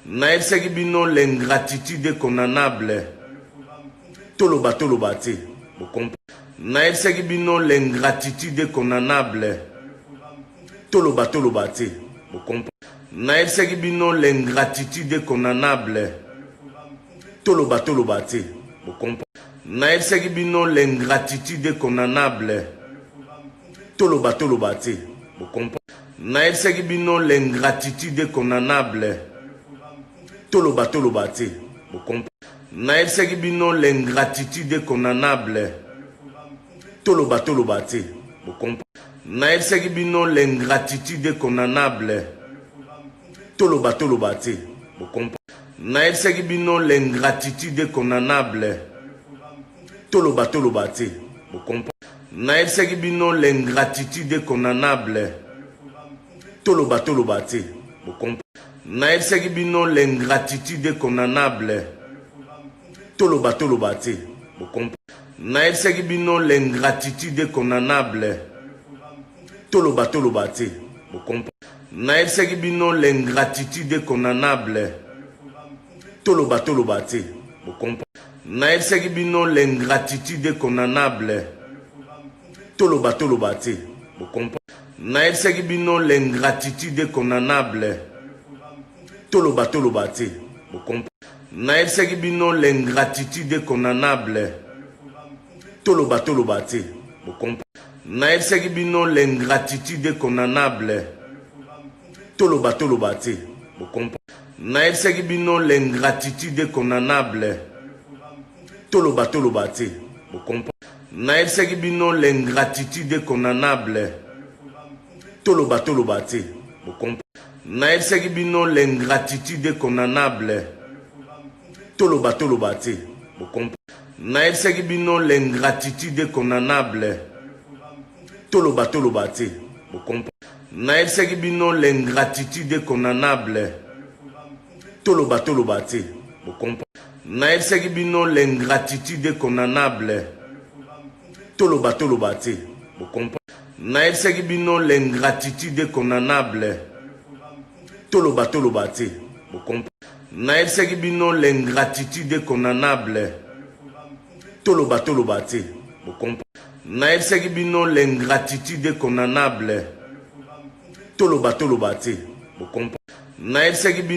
Naebisaki bino l'ingratitude condamnable. Toloba toloba te. Naebisaki bino l'ingratitude condamnable. Toloba toloba te. Naebisaki bino l'ingratitude condamnable. Toloba toloba te. Naebisaki bino l'ingratitude condamnable. Toloba toloba te. Naebisaki bino l'ingratitude condamnable. Toloba toloba te. Naebisaki bino l'ingratitude condamnable. Toloba toloba te. Naebisaki bino l'ingratitude condamnable. Toloba toloba te. Naebisaki bino l'ingratitude condamnable. Toloba toloba te. Naebisaki bino l'ingratitude condamnable. Toloba toloba te. Naebisaki bino l'ingratitude condamnable. Toloba toloba te. Naebisaki bino l'ingratitude condamnable. Toloba toloba te. Naebisaki bino l'ingratitude condamnable. Toloba toloba te. Naebisaki bino l'ingratitude condamnable. Toloba toloba te. Naebisaki bino l'ingratitude condamnable. Toloba toloba te. Naebisaki bino l'ingratitude condamnable. Toloba toloba te. Naebisaki bino l'ingratitude condamnable. Toloba toloba te. Naebisaki bino l'ingratitude condamnable. Toloba toloba te. Naebisaki bino l'ingratitude condamnable. Toloba toloba te. Naebisaki bino l'ingratitude condamnable. Toloba toloba te. Naebisaki bino l'ingratitude condamnable. Toloba toloba te. Naebisaki bino l'ingratitude condamnable. Toloba toloba te. Naebisaki bino l'ingratitude condamnable. Toloba toloba te. Naebisaki bino l'ingratitude condamnable. Toloba toloba te. Naebisaki bino l'ingratitude condamnable. Toloba toloba te. Naebisaki bino l'ingratitude condamnable. Toloba toloba te. Naebisaki bino